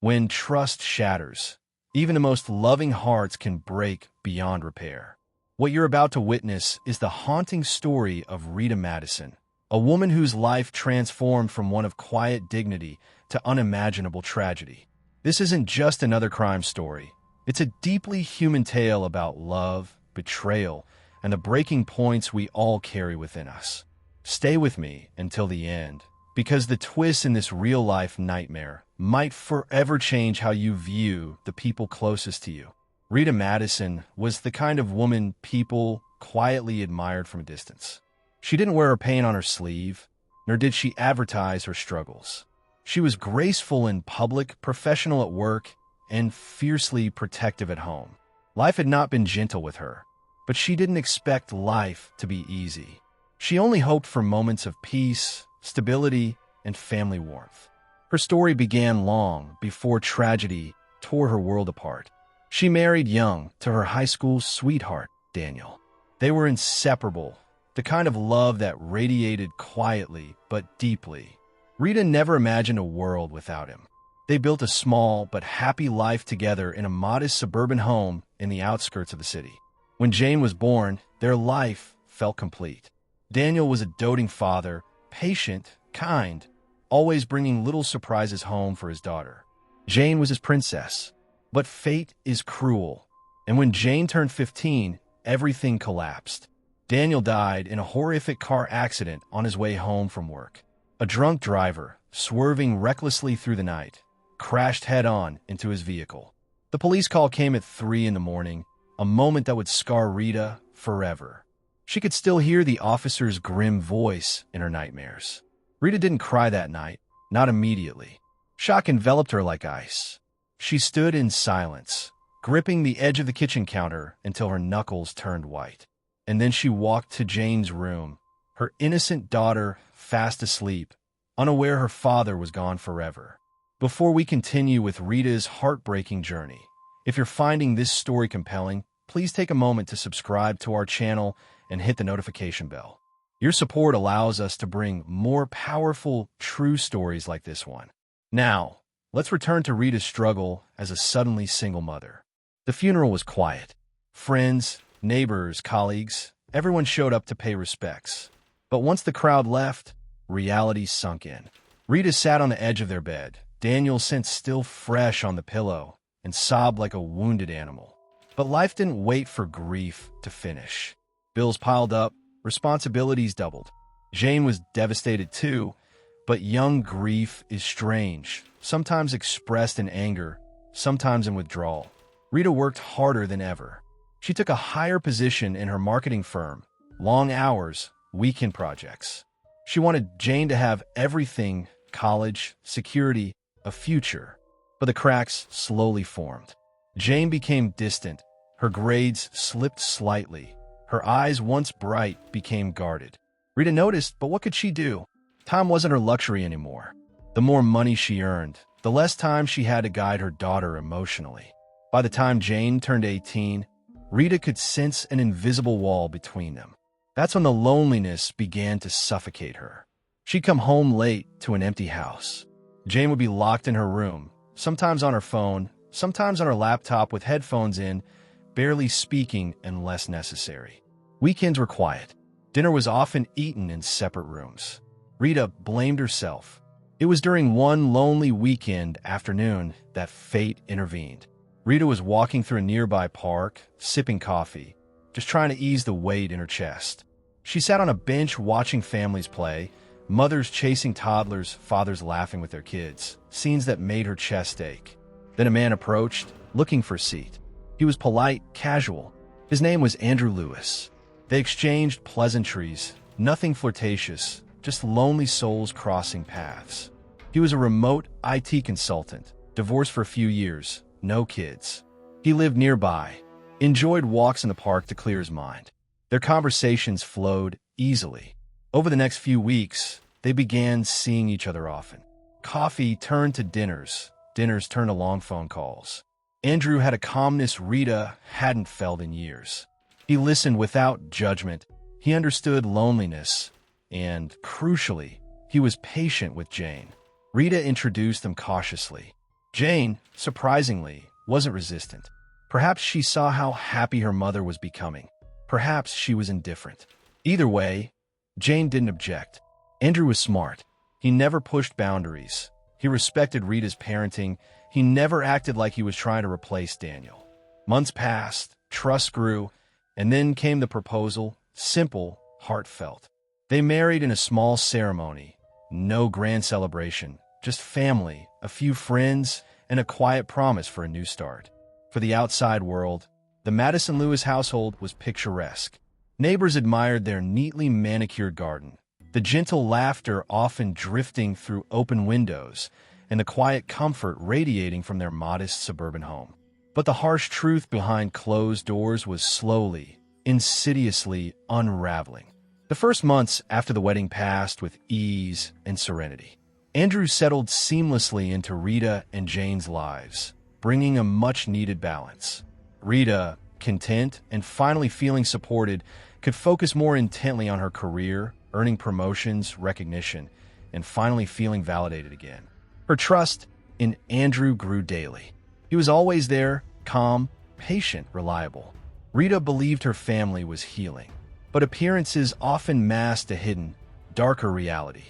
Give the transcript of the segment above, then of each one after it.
When trust shatters, even the most loving hearts can break beyond repair. What you're about to witness is the haunting story of Rita Madison, a woman whose life transformed from one of quiet dignity to unimaginable tragedy. This isn't just another crime story. It's a deeply human tale about love, betrayal, and the breaking points we all carry within us. Stay with me until the end, because the twists in this real-life nightmare might forever change how you view the people closest to you. Rita Madison was the kind of woman people quietly admired from a distance. She didn't wear her pain on her sleeve, nor did she advertise her struggles. She was graceful in public, professional at work, and fiercely protective at home. Life had not been gentle with her, but she didn't expect life to be easy. She only hoped for moments of peace, stability, and family warmth. Her story began long before tragedy tore her world apart. She married young to her high school sweetheart, Daniel. They were inseparable, the kind of love that radiated quietly but deeply. Rita never imagined a world without him. They built a small but happy life together in a modest suburban home in the outskirts of the city. When Jane was born, their life felt complete. Daniel was a doting father, patient, kind, always bringing little surprises home for his daughter. Jane was his princess. But fate is cruel, and when Jane turned 15, everything collapsed. Daniel died in a horrific car accident on his way home from work. A drunk driver, swerving recklessly through the night, crashed head-on into his vehicle. The police call came at 3 in the morning, a moment that would scar Rita forever. She could still hear the officer's grim voice in her nightmares. Rita didn't cry that night, not immediately. Shock enveloped her like ice. She stood in silence, gripping the edge of the kitchen counter until her knuckles turned white. And then she walked to Jane's room, her innocent daughter fast asleep, unaware her father was gone forever. Before we continue with Rita's heartbreaking journey, if you're finding this story compelling, please take a moment to subscribe to our channel and hit the notification bell. Your support allows us to bring more powerful, true stories like this one. Now, let's return to Rita's struggle as a suddenly single mother. The funeral was quiet. Friends, neighbors, colleagues, everyone showed up to pay respects. But once the crowd left, reality sunk in. Rita sat on the edge of their bed, Daniel's scent still fresh on the pillow, and sobbed like a wounded animal. But life didn't wait for grief to finish. Bills piled up, responsibilities doubled. Jane was devastated too, but young grief is strange. Sometimes expressed in anger, sometimes in withdrawal. Rita worked harder than ever. She took a higher position in her marketing firm, long hours, weekend projects. She wanted Jane to have everything: college, security, a future. But the cracks slowly formed. Jane became distant. Her grades slipped slightly. Her eyes, once bright, became guarded. Rita noticed, but what could she do? Time wasn't her luxury anymore. The more money she earned, the less time she had to guide her daughter emotionally. By the time Jane turned 18, Rita could sense an invisible wall between them. That's when the loneliness began to suffocate her. She'd come home late to an empty house. Jane would be locked in her room, sometimes on her phone, sometimes on her laptop with headphones in, barely speaking unless necessary. Weekends were quiet. Dinner was often eaten in separate rooms. Rita blamed herself. It was during one lonely weekend afternoon that fate intervened. Rita was walking through a nearby park, sipping coffee, just trying to ease the weight in her chest. She sat on a bench watching families play, mothers chasing toddlers, fathers laughing with their kids, scenes that made her chest ache. Then a man approached, looking for a seat. He was polite, casual. His name was Andrew Lewis. They exchanged pleasantries, nothing flirtatious, just lonely souls crossing paths. He was a remote IT consultant, divorced for a few years, no kids. He lived nearby, enjoyed walks in the park to clear his mind. Their conversations flowed easily. Over the next few weeks, they began seeing each other often. Coffee turned to dinners, dinners turned to long phone calls. Andrew had a calmness Rita hadn't felt in years. He listened without judgment. He understood loneliness. And, crucially, he was patient with Jane. Rita introduced them cautiously. Jane, surprisingly, wasn't resistant. Perhaps she saw how happy her mother was becoming. Perhaps she was indifferent. Either way, Jane didn't object. Andrew was smart. He never pushed boundaries. He respected Rita's parenting. He never acted like he was trying to replace Daniel. Months passed, trust grew, and then came the proposal, simple, heartfelt. They married in a small ceremony. No grand celebration, just family, a few friends, and a quiet promise for a new start. For the outside world, the Madison Lewis household was picturesque. Neighbors admired their neatly manicured garden, the gentle laughter often drifting through open windows, and the quiet comfort radiating from their modest suburban home. But the harsh truth behind closed doors was slowly, insidiously unraveling. The first months after the wedding passed with ease and serenity. Andrew settled seamlessly into Rita and Jane's lives, bringing a much-needed balance. Rita, content and finally feeling supported, could focus more intently on her career, earning promotions, recognition, and finally feeling validated again. Her trust in Andrew grew daily. He was always there, calm, patient, reliable. Rita believed her family was healing, but appearances often masked a hidden, darker reality.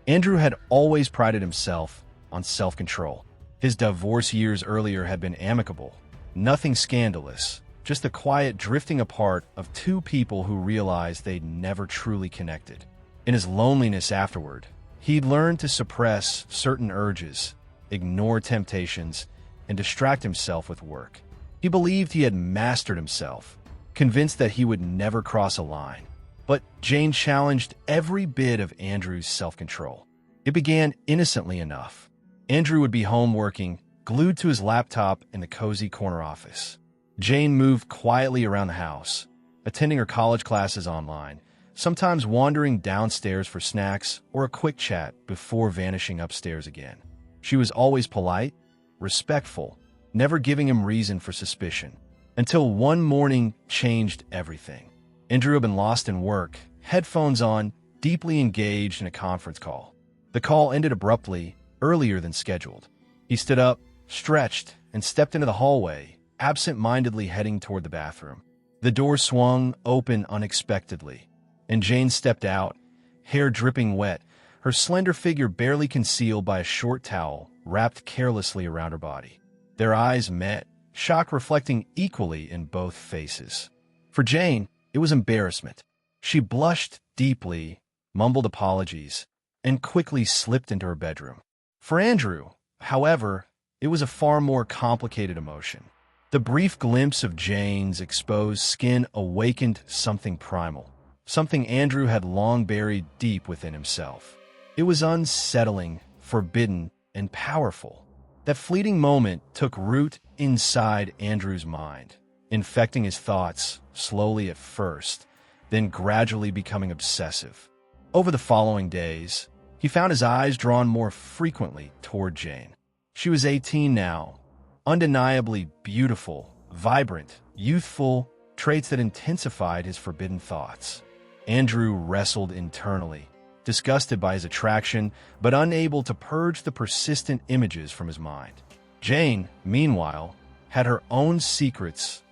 Andrew had always prided himself on self-control. His divorce years earlier had been amicable, nothing scandalous, just the quiet drifting apart of two people who realized they'd never truly connected. In his loneliness afterward, he'd learned to suppress certain urges, ignore temptations, and distract himself with work. He believed he had mastered himself, convinced that he would never cross a line. But Jane challenged every bit of Andrew's self-control. It began innocently enough. Andrew would be home working, glued to his laptop in the cozy corner office. Jane moved quietly around the house, attending her college classes online, sometimes wandering downstairs for snacks or a quick chat before vanishing upstairs again. She was always polite, respectful, never giving him reason for suspicion, until one morning changed everything. Andrew had been lost in work, headphones on, deeply engaged in a conference call. The call ended abruptly, earlier than scheduled. He stood up, stretched, and stepped into the hallway, absent-mindedly heading toward the bathroom. The door swung open unexpectedly, and Jane stepped out, hair dripping wet, her slender figure barely concealed by a short towel wrapped carelessly around her body. Their eyes met, shock reflecting equally in both faces. For Jane, it was embarrassment. She blushed deeply, mumbled apologies, and quickly slipped into her bedroom. For Andrew, however, it was a far more complicated emotion. The brief glimpse of Jane's exposed skin awakened something primal, something Andrew had long buried deep within himself. It was unsettling, forbidden, and powerful. That fleeting moment took root inside Andrew's mind, infecting his thoughts, slowly at first, then gradually becoming obsessive. Over the following days, he found his eyes drawn more frequently toward Jane. She was 18 now, undeniably beautiful, vibrant, youthful, traits that intensified his forbidden thoughts. Andrew wrestled internally, disgusted by his attraction, but unable to purge the persistent images from his mind. Jane, meanwhile, had her own secrets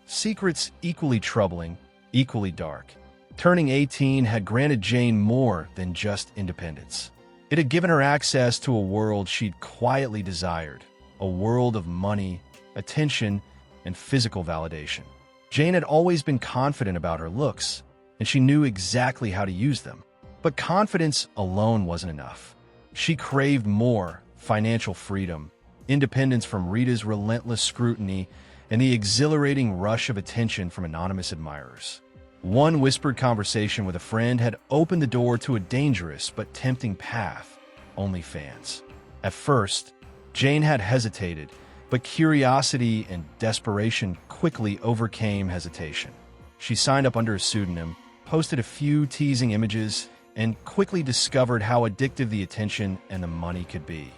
equally troubling, equally dark. Turning 18 had granted Jane more than just independence. It had given her access to a world she'd quietly desired, a world of money, attention, and physical validation. Jane had always been confident about her looks, and she knew exactly how to use them. But confidence alone wasn't enough. She craved more: financial freedom, independence from Rita's relentless scrutiny, and the exhilarating rush of attention from anonymous admirers. One whispered conversation with a friend had opened the door to a dangerous but tempting path: OnlyFans. At first, Jane had hesitated, but curiosity and desperation quickly overcame hesitation. She signed up under a pseudonym, posted a few teasing images, and quickly discovered how addictive the attention and the money could be.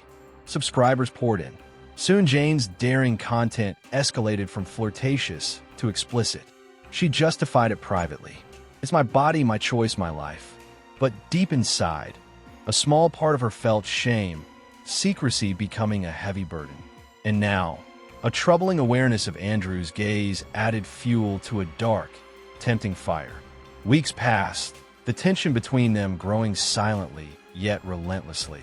Subscribers poured in. Soon Jane's daring content escalated from flirtatious to explicit. She justified it privately. "It's my body, my choice, my life." But deep inside, a small part of her felt shame, secrecy becoming a heavy burden. And now, a troubling awareness of Andrew's gaze added fuel to a dark, tempting fire. Weeks passed, the tension between them growing silently yet relentlessly.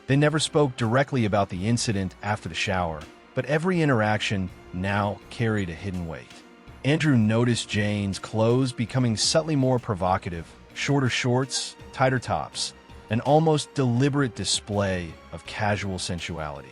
They never spoke directly about the incident after the shower, but every interaction now carried a hidden weight. Andrew noticed Jane's clothes becoming subtly more provocative, shorter shorts, tighter tops, an almost deliberate display of casual sensuality.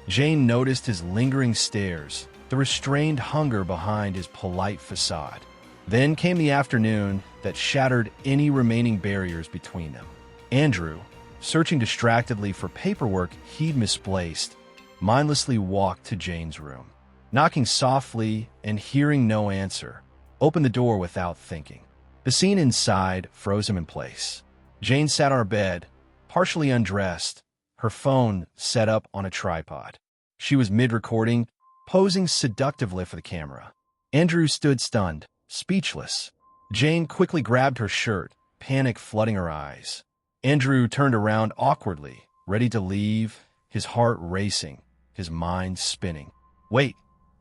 Jane noticed his lingering stares, the restrained hunger behind his polite facade. Then came the afternoon that shattered any remaining barriers between them. Andrew, searching distractedly for paperwork he'd misplaced, mindlessly walked to Jane's room. Knocking softly and hearing no answer, opened the door without thinking. The scene inside froze him in place. Jane sat on her bed, partially undressed, her phone set up on a tripod. She was mid-recording, posing seductively for the camera. Andrew stood stunned, speechless. Jane quickly grabbed her shirt, panic flooding her eyes. Andrew turned around awkwardly, ready to leave, his heart racing, his mind spinning. "Wait."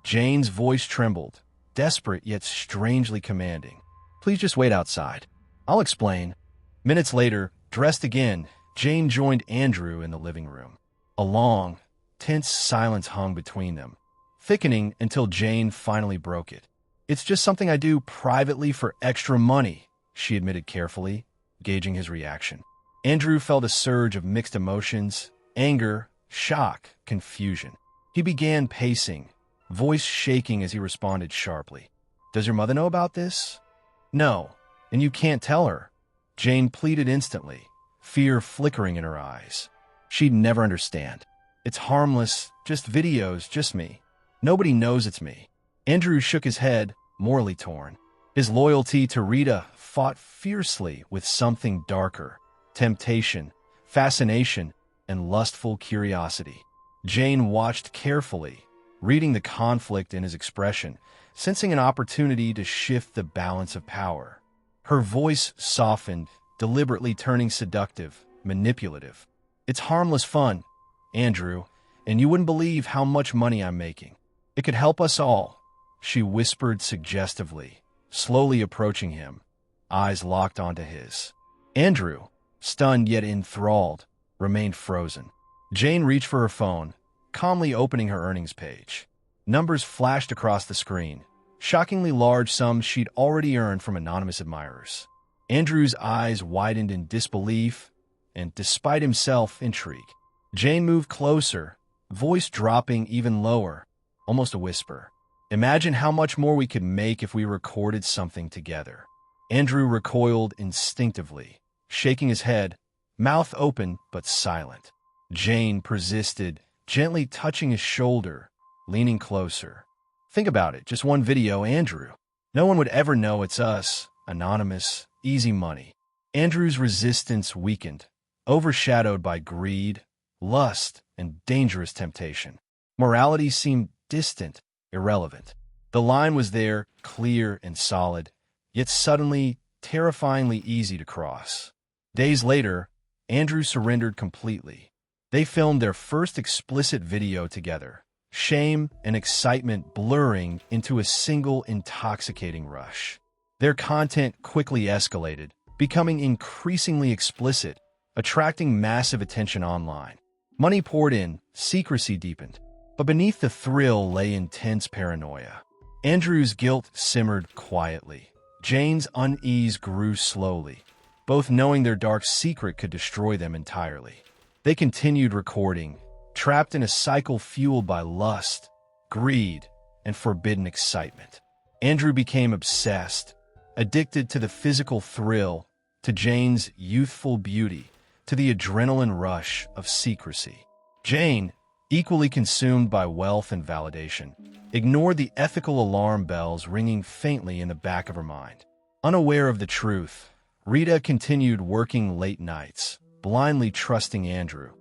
Jane's voice trembled, desperate yet strangely commanding. "Please just wait outside. I'll explain." Minutes later, dressed again, Jane joined Andrew in the living room. A long, tense silence hung between them, thickening until Jane finally broke it. "It's just something I do privately for extra money," she admitted carefully, gauging his reaction. Andrew felt a surge of mixed emotions, anger, shock, confusion. He began pacing, voice shaking as he responded sharply. "Does your mother know about this?" "No, and you can't tell her," Jane pleaded instantly, fear flickering in her eyes. "She'd never understand. It's harmless, just videos, just me. Nobody knows it's me." Andrew shook his head, morally torn. His loyalty to Rita fought fiercely with something darker: temptation, fascination, and lustful curiosity. Jane watched carefully, reading the conflict in his expression, sensing an opportunity to shift the balance of power. Her voice softened, deliberately turning seductive, manipulative. "It's harmless fun, Andrew, and you wouldn't believe how much money I'm making. It could help us all," she whispered suggestively, slowly approaching him, eyes locked onto his. Andrew, stunned yet enthralled, remained frozen. Jane reached for her phone, calmly opening her earnings page. Numbers flashed across the screen, shockingly large sums she'd already earned from anonymous admirers. Andrew's eyes widened in disbelief and, despite himself, intrigue. Jane moved closer, voice dropping even lower, almost a whisper. "Imagine how much more we could make if we recorded something together." Andrew recoiled instinctively, shaking his head, mouth open but silent. Jane persisted, gently touching his shoulder, leaning closer. "Think about it, just one video, Andrew. No one would ever know it's us, anonymous, easy money." Andrew's resistance weakened, overshadowed by greed, lust, and dangerous temptation. Morality seemed distant, irrelevant. The line was there, clear and solid, yet suddenly, terrifyingly easy to cross. Days later, Andrew surrendered completely. They filmed their first explicit video together, shame and excitement blurring into a single intoxicating rush. Their content quickly escalated, becoming increasingly explicit, attracting massive attention online. Money poured in, secrecy deepened, but beneath the thrill lay intense paranoia. Andrew's guilt simmered quietly. Jane's unease grew slowly, both knowing their dark secret could destroy them entirely. They continued recording, trapped in a cycle fueled by lust, greed, and forbidden excitement. Andrew became obsessed, addicted to the physical thrill, to Jane's youthful beauty, to the adrenaline rush of secrecy. Jane, equally consumed by wealth and validation, ignored the ethical alarm bells ringing faintly in the back of her mind. Unaware of the truth, Rita continued working late nights, blindly trusting Andrew,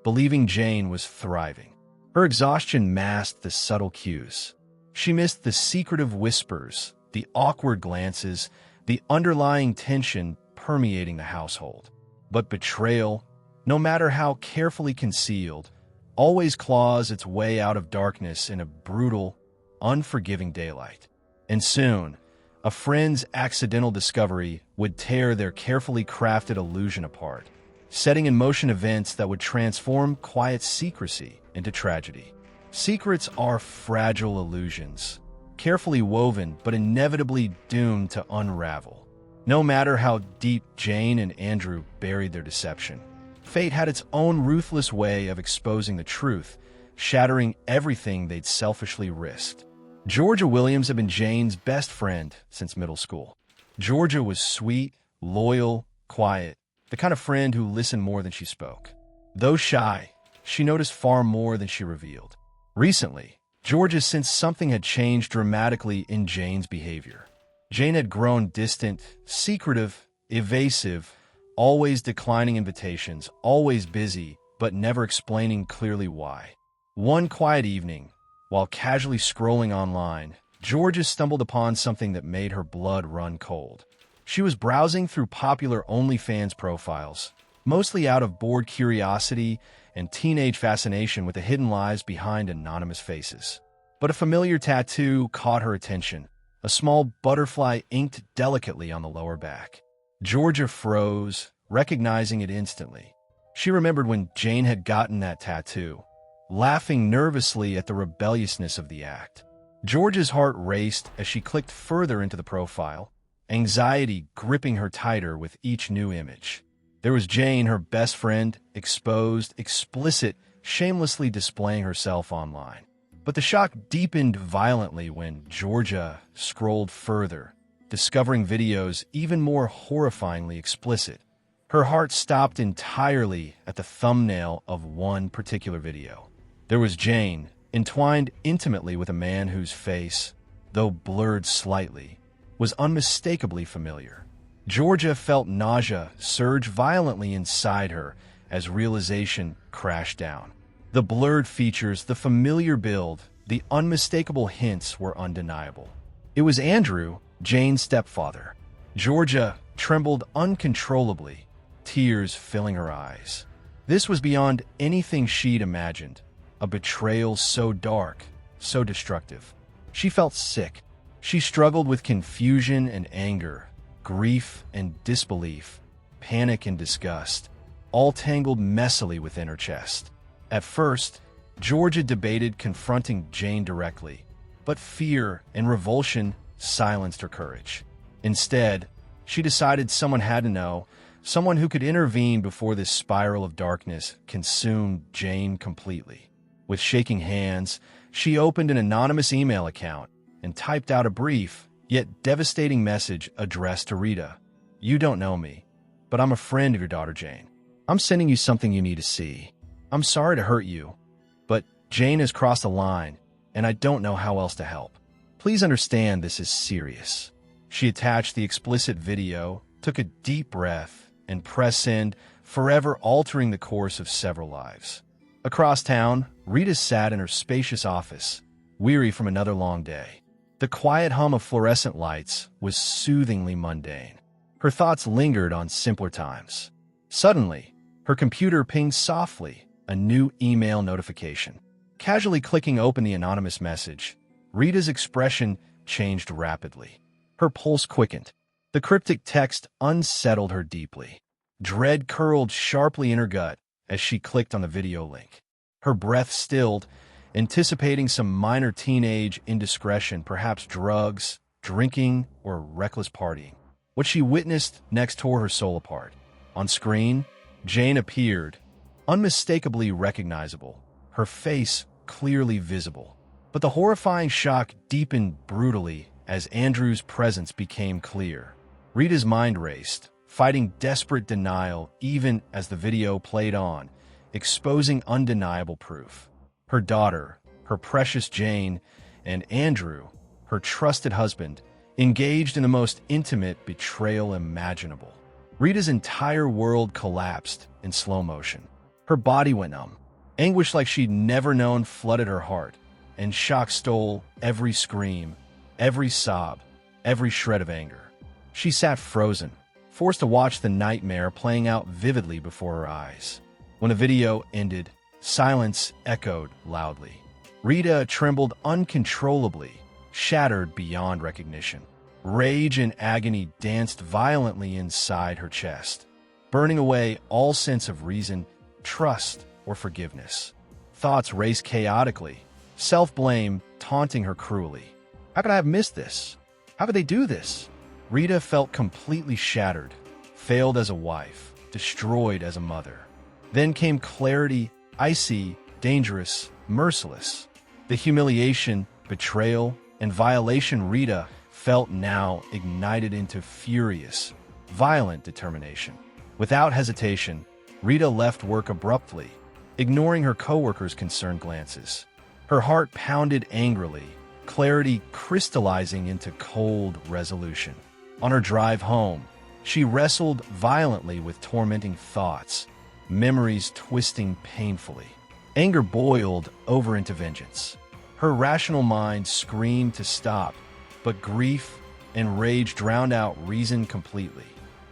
believing Jane was thriving. Her exhaustion masked the subtle cues. She missed the secretive whispers, the awkward glances, the underlying tension permeating the household. But betrayal, no matter how carefully concealed, always claws its way out of darkness in a brutal, unforgiving daylight. And soon, a friend's accidental discovery would tear their carefully crafted illusion apart, setting in motion events that would transform quiet secrecy into tragedy. Secrets are fragile illusions, carefully woven but inevitably doomed to unravel. No matter how deep Jane and Andrew buried their deception, fate had its own ruthless way of exposing the truth, shattering everything they'd selfishly risked. Georgia Williams had been Jane's best friend since middle school. Georgia was sweet, loyal, quiet, the kind of friend who listened more than she spoke. Though shy, she noticed far more than she revealed. Recently, Georgia sensed something had changed dramatically in Jane's behavior. Jane had grown distant, secretive, evasive, always declining invitations, always busy, but never explaining clearly why. One quiet evening, while casually scrolling online, Georgia stumbled upon something that made her blood run cold. She was browsing through popular OnlyFans profiles, mostly out of bored curiosity and teenage fascination with the hidden lives behind anonymous faces. But a familiar tattoo caught her attention, a small butterfly inked delicately on the lower back. Georgia froze, recognizing it instantly. She remembered when Jane had gotten that tattoo, laughing nervously at the rebelliousness of the act. Georgia's heart raced as she clicked further into the profile, anxiety gripping her tighter with each new image. There was Jane, her best friend, exposed, explicit, shamelessly displaying herself online. But the shock deepened violently when Georgia scrolled further, discovering videos even more horrifyingly explicit. Her heart stopped entirely at the thumbnail of one particular video. There was Jane, entwined intimately with a man whose face, though blurred slightly, was unmistakably familiar. Georgia felt nausea surge violently inside her as realization crashed down. The blurred features, the familiar build, the unmistakable hints were undeniable. It was Andrew, Jane's stepfather. Georgia trembled uncontrollably, tears filling her eyes. This was beyond anything she'd imagined, a betrayal so dark, so destructive. She felt sick. She struggled with confusion and anger, grief and disbelief, panic and disgust, all tangled messily within her chest. At first, Georgia debated confronting Jane directly, but fear and revulsion silenced her courage. Instead, she decided someone had to know, someone who could intervene before this spiral of darkness consumed Jane completely. With shaking hands, she opened an anonymous email account and typed out a brief, yet devastating message addressed to Rita. "You don't know me, but I'm a friend of your daughter Jane. I'm sending you something you need to see. I'm sorry to hurt you, but Jane has crossed a line, and I don't know how else to help. Please understand this is serious." She attached the explicit video, took a deep breath, and pressed send, forever altering the course of several lives. Across town, Rita sat in her spacious office, weary from another long day. The quiet hum of fluorescent lights was soothingly mundane. Her thoughts lingered on simpler times. Suddenly, her computer pinged softly, a new email notification. Casually clicking open the anonymous message, Rita's expression changed rapidly. Her pulse quickened. The cryptic text unsettled her deeply. Dread curled sharply in her gut as she clicked on the video link. Her breath stilled, anticipating some minor teenage indiscretion, perhaps drugs, drinking, or reckless partying. What she witnessed next tore her soul apart. On screen, Jane appeared, unmistakably recognizable, her face clearly visible. But the horrifying shock deepened brutally as Andrew's presence became clear. Rita's mind raced, fighting desperate denial even as the video played on, exposing undeniable proof. Her daughter, her precious Jane, and Andrew, her trusted husband, engaged in the most intimate betrayal imaginable. Rita's entire world collapsed in slow motion. Her body went numb. Anguish like she'd never known flooded her heart, and shock stole every scream, every sob, every shred of anger. She sat frozen, forced to watch the nightmare playing out vividly before her eyes. When the video ended, Silence echoed loudly. Rita trembled uncontrollably, shattered beyond recognition. Rage and agony danced violently inside her chest, burning away all sense of reason, trust, or forgiveness. Thoughts raced chaotically, self-blame taunting her cruelly. How could I have missed this? How could they do this? Rita felt completely shattered, failed as a wife, destroyed as a mother. Then came clarity, icy, dangerous, merciless. The humiliation, betrayal, and violation Rita felt now ignited into furious, violent determination. Without hesitation, Rita left work abruptly, ignoring her coworkers' concerned glances. Her heart pounded angrily, clarity crystallizing into cold resolution. On her drive home, she wrestled violently with tormenting thoughts, memories twisting painfully. Anger boiled over into vengeance. Her rational mind screamed to stop, but grief and rage drowned out reason completely.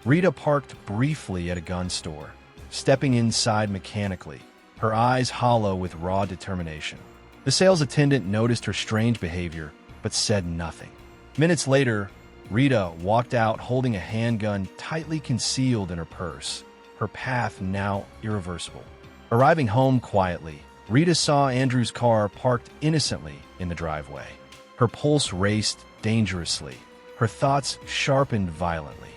Rita parked briefly at a gun store, stepping inside mechanically, her eyes hollow with raw determination. The sales attendant noticed her strange behavior, but said nothing. Minutes later, Rita walked out holding a handgun tightly concealed in her purse, her path now irreversible. Arriving home quietly, Rita saw Andrew's car parked innocently in the driveway. Her pulse raced dangerously, her thoughts sharpened violently.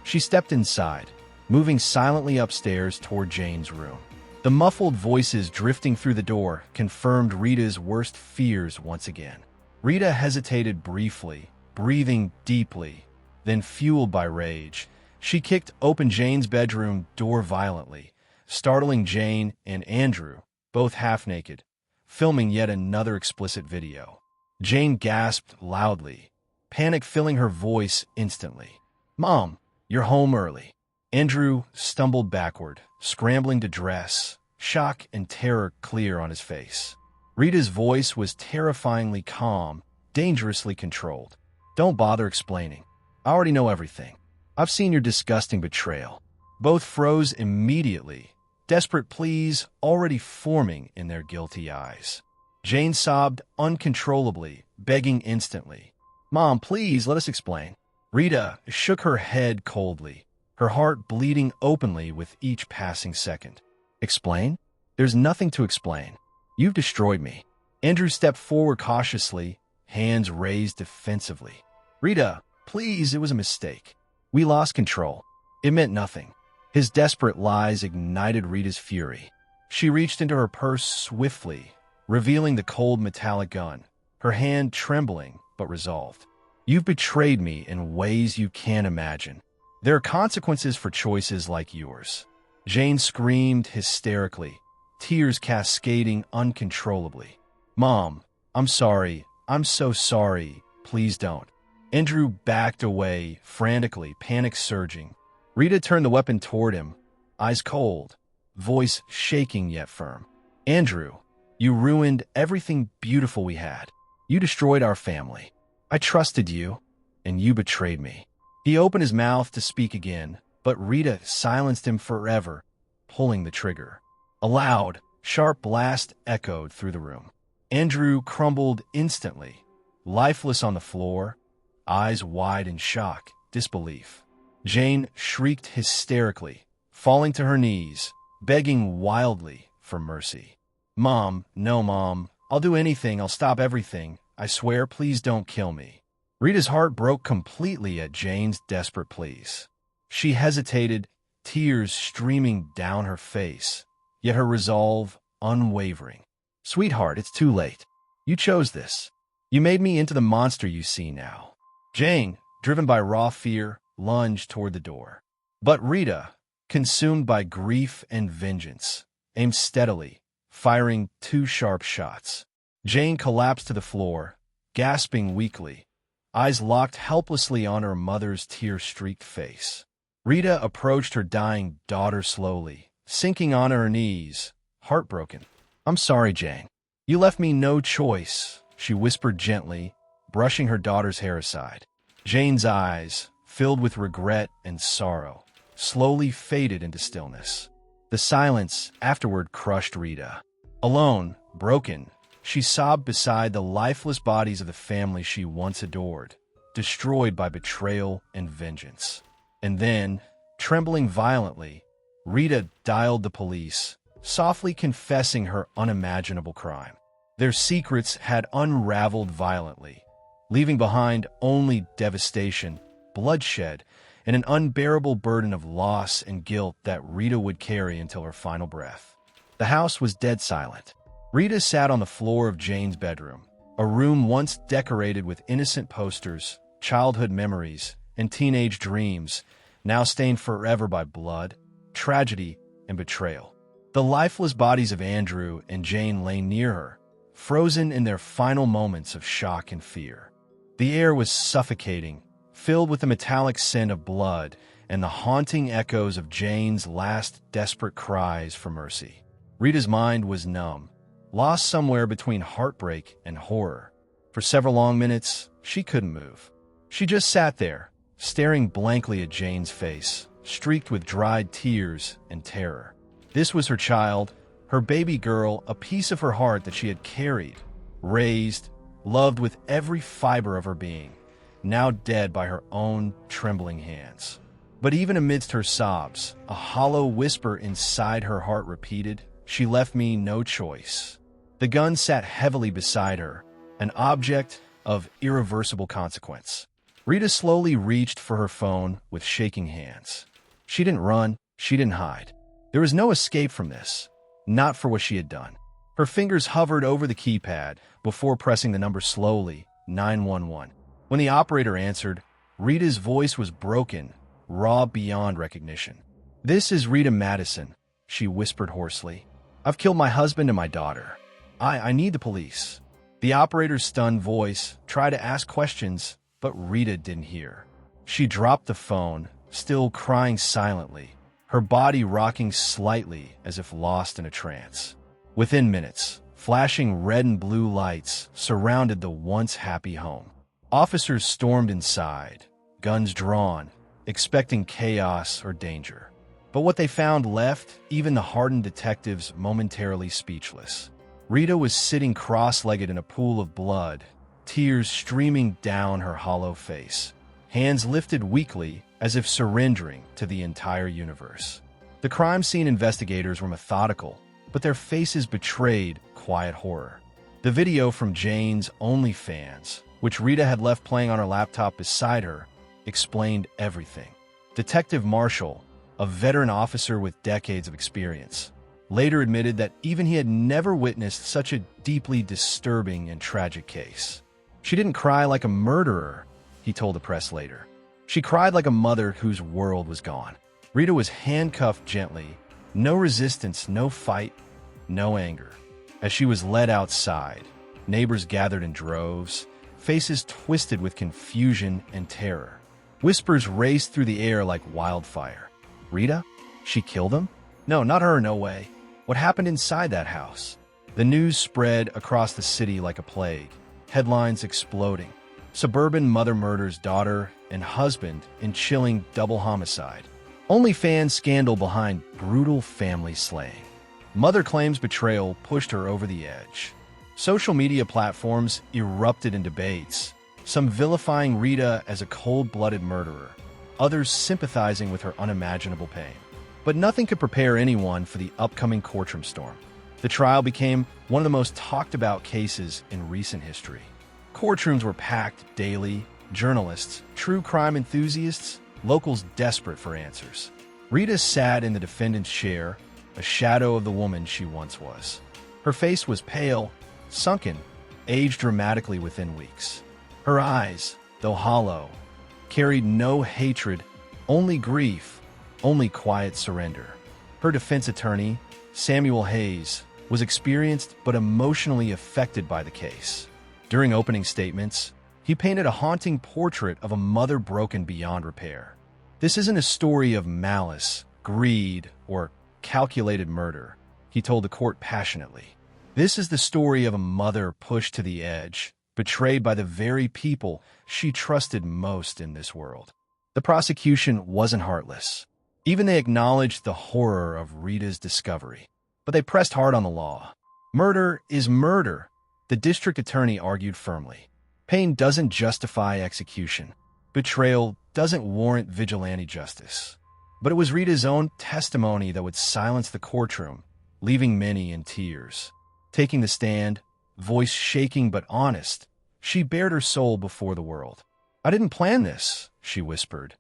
She stepped inside, moving silently upstairs toward Jane's room. The muffled voices drifting through the door confirmed Rita's worst fears once again. Rita hesitated briefly, breathing deeply. Then, fueled by rage, she kicked open Jane's bedroom door violently, startling Jane and Andrew, both half-naked, filming yet another explicit video. Jane gasped loudly, panic filling her voice instantly. "Mom, you're home early." Andrew stumbled backward, scrambling to dress, shock and terror clear on his face. Rita's voice was terrifyingly calm, dangerously controlled. "Don't bother explaining. I already know everything. I've seen your disgusting betrayal." Both froze immediately, desperate pleas already forming in their guilty eyes. Jane sobbed uncontrollably, begging instantly. "Mom, please, let us explain." Rita shook her head coldly, her heart bleeding openly with each passing second. "Explain? There's nothing to explain. You've destroyed me." Andrew stepped forward cautiously, hands raised defensively. "Rita, please, it was a mistake. We lost control. It meant nothing." His desperate lies ignited Rita's fury. She reached into her purse swiftly, revealing the cold metallic gun, her hand trembling but resolved. "You've betrayed me in ways you can't imagine. There are consequences for choices like yours." Jane screamed hysterically, tears cascading uncontrollably. "Mom, I'm sorry. I'm so sorry. Please don't." Andrew backed away, frantically, panic surging. Rita turned the weapon toward him, eyes cold, voice shaking yet firm. "Andrew, you ruined everything beautiful we had. You destroyed our family. I trusted you, and you betrayed me." He opened his mouth to speak again, but Rita silenced him forever, pulling the trigger. A loud, sharp blast echoed through the room. Andrew crumbled instantly, lifeless on the floor, eyes wide in shock, disbelief. Jane shrieked hysterically, falling to her knees, begging wildly for mercy. "Mom, no, Mom. I'll do anything. I'll stop everything. I swear, please don't kill me." Rita's heart broke completely at Jane's desperate pleas. She hesitated, tears streaming down her face, yet her resolve unwavering. "Sweetheart, it's too late. You chose this. You made me into the monster you see now." Jane, driven by raw fear, lunged toward the door. But Rita, consumed by grief and vengeance, aimed steadily, firing 2 sharp shots. Jane collapsed to the floor, gasping weakly, eyes locked helplessly on her mother's tear-streaked face. Rita approached her dying daughter slowly, sinking on her knees, heartbroken. "I'm sorry, Jane. You left me no choice," she whispered gently, brushing her daughter's hair aside. Jane's eyes, filled with regret and sorrow, slowly faded into stillness. The silence afterward crushed Rita. Alone, broken, she sobbed beside the lifeless bodies of the family she once adored, destroyed by betrayal and vengeance. And then, trembling violently, Rita dialed the police, softly confessing her unimaginable crime. Their secrets had unraveled violently, leaving behind only devastation, bloodshed, and an unbearable burden of loss and guilt that Rita would carry until her final breath. The house was dead silent. Rita sat on the floor of Jane's bedroom, a room once decorated with innocent posters, childhood memories, and teenage dreams, now stained forever by blood, tragedy, and betrayal. The lifeless bodies of Andrew and Jane lay near her, frozen in their final moments of shock and fear. The air was suffocating, filled with the metallic scent of blood and the haunting echoes of Jane's last desperate cries for mercy. Rita's mind was numb, lost somewhere between heartbreak and horror. For several long minutes, she couldn't move. She just sat there, staring blankly at Jane's face, streaked with dried tears and terror. This was her child, her baby girl, a piece of her heart that she had carried, raised, loved with every fiber of her being, now dead by her own trembling hands. But even amidst her sobs, a hollow whisper inside her heart repeated, "She left me no choice." The gun sat heavily beside her, an object of irreversible consequence. Rita slowly reached for her phone with shaking hands. She didn't run, she didn't hide. There was no escape from this, not for what she had done. Her fingers hovered over the keypad before pressing the number slowly, 911. When the operator answered, Rita's voice was broken, raw beyond recognition. "This is Rita Madison," she whispered hoarsely. "I've killed my husband and my daughter. I need the police." The operator's stunned voice tried to ask questions, but Rita didn't hear. She dropped the phone, still crying silently, her body rocking slightly as if lost in a trance. Within minutes, flashing red and blue lights surrounded the once happy home. Officers stormed inside, guns drawn, expecting chaos or danger. But what they found left even the hardened detectives momentarily speechless. Rita was sitting cross-legged in a pool of blood, tears streaming down her hollow face, hands lifted weakly as if surrendering to the entire universe. The crime scene investigators were methodical, but their faces betrayed quiet horror. The video from Jane's OnlyFans, which Rita had left playing on her laptop beside her, explained everything. Detective Marshall, a veteran officer with decades of experience, later admitted that even he had never witnessed such a deeply disturbing and tragic case. "She didn't cry like a murderer," he told the press later. "She cried like a mother whose world was gone." Rita was handcuffed gently, no resistance, no fight, no anger. As she was led outside, neighbors gathered in droves, faces twisted with confusion and terror. Whispers raced through the air like wildfire. "Rita? She killed him? No, not her, no way. What happened inside that house?" The news spread across the city like a plague, headlines exploding. Suburban mother murders daughter and husband in chilling double homicide. OnlyFans scandal behind brutal family slaying. Mother claims betrayal pushed her over the edge. Social media platforms erupted in debates, some vilifying Rita as a cold-blooded murderer, others sympathizing with her unimaginable pain. But nothing could prepare anyone for the upcoming courtroom storm. The trial became one of the most talked-about cases in recent history. Courtrooms were packed daily, journalists, true crime enthusiasts, locals desperate for answers. Rita sat in the defendant's chair, a shadow of the woman she once was. Her face was pale, sunken, aged dramatically within weeks. Her eyes, though hollow, carried no hatred, only grief, only quiet surrender. Her defense attorney, Samuel Hayes, was experienced but emotionally affected by the case. During opening statements, he painted a haunting portrait of a mother broken beyond repair. "This isn't a story of malice, greed, or calculated murder," he told the court passionately. "This is the story of a mother pushed to the edge, betrayed by the very people she trusted most in this world." The prosecution wasn't heartless. Even they acknowledged the horror of Rita's discovery. But they pressed hard on the law. Murder is murder, the district attorney argued firmly. Pain doesn't justify execution. Betrayal doesn't warrant vigilante justice. But it was Rita's own testimony that would silence the courtroom, leaving many in tears. Taking the stand, voice shaking but honest, she bared her soul before the world. "I didn't plan this," she whispered,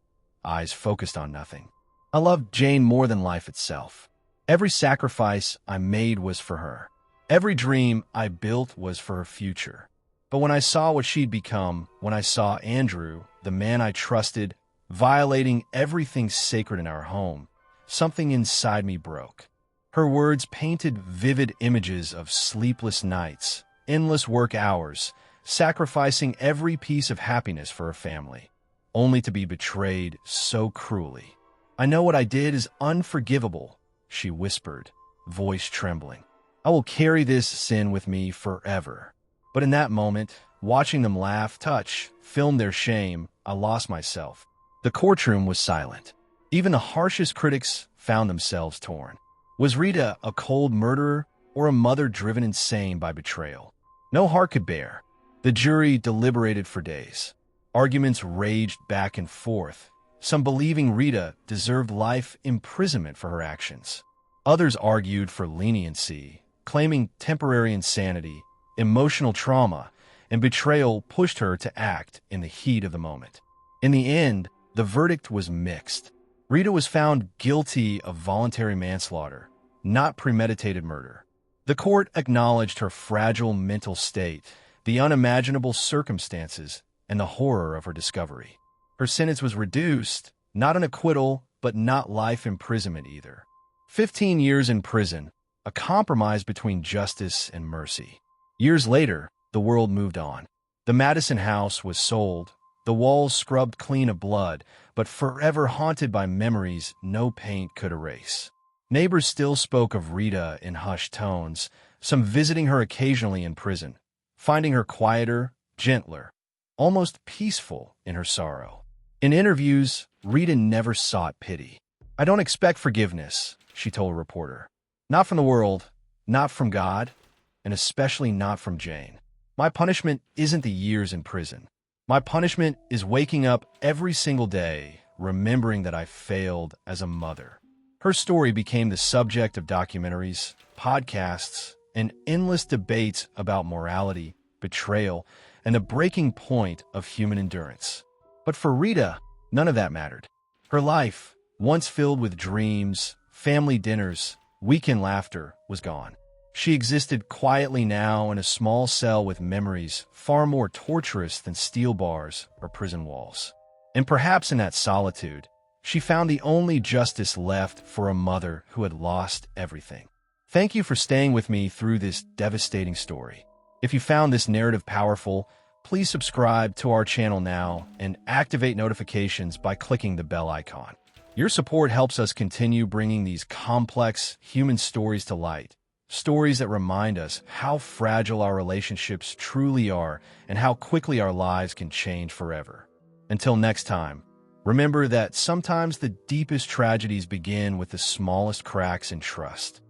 eyes focused on nothing. "I loved Jane more than life itself. Every sacrifice I made was for her. Every dream I built was for her future. But when I saw what she'd become, when I saw Andrew, the man I trusted, violating everything sacred in our home, something inside me broke." Her words painted vivid images of sleepless nights, endless work hours, sacrificing every piece of happiness for her family, only to be betrayed so cruelly. "I know what I did is unforgivable," she whispered, voice trembling. "I will carry this sin with me forever." But in that moment, watching them laugh, touch, film their shame, I lost myself. The courtroom was silent. Even the harshest critics found themselves torn. Was Rita a cold murderer or a mother driven insane by betrayal? No heart could bear. The jury deliberated for days. Arguments raged back and forth, some believing Rita deserved life imprisonment for her actions. Others argued for leniency, claiming temporary insanity, emotional trauma, and betrayal pushed her to act in the heat of the moment. In the end, the verdict was mixed. Rita was found guilty of voluntary manslaughter, not premeditated murder. The court acknowledged her fragile mental state, the unimaginable circumstances, and the horror of her discovery. Her sentence was reduced, not an acquittal, but not life imprisonment either. 15 years in prison, a compromise between justice and mercy. Years later, the world moved on. The Madison house was sold, the walls scrubbed clean of blood, but forever haunted by memories no paint could erase. Neighbors still spoke of Rita in hushed tones, some visiting her occasionally in prison, finding her quieter, gentler, almost peaceful in her sorrow. In interviews, Rita never sought pity. "I don't expect forgiveness," she told a reporter. "Not from the world, not from God, and especially not from Jane. My punishment isn't the years in prison. My punishment is waking up every single day, remembering that I failed as a mother." Her story became the subject of documentaries, podcasts, and endless debates about morality, betrayal, and the breaking point of human endurance. But for Rita, none of that mattered. Her life, once filled with dreams, family dinners, weekend laughter, was gone. She existed quietly now in a small cell with memories far more torturous than steel bars or prison walls. And perhaps in that solitude, she found the only justice left for a mother who had lost everything. Thank you for staying with me through this devastating story. If you found this narrative powerful, please subscribe to our channel now and activate notifications by clicking the bell icon. Your support helps us continue bringing these complex human stories to light. Stories that remind us how fragile our relationships truly are and how quickly our lives can change forever. Until next time, remember that sometimes the deepest tragedies begin with the smallest cracks in trust.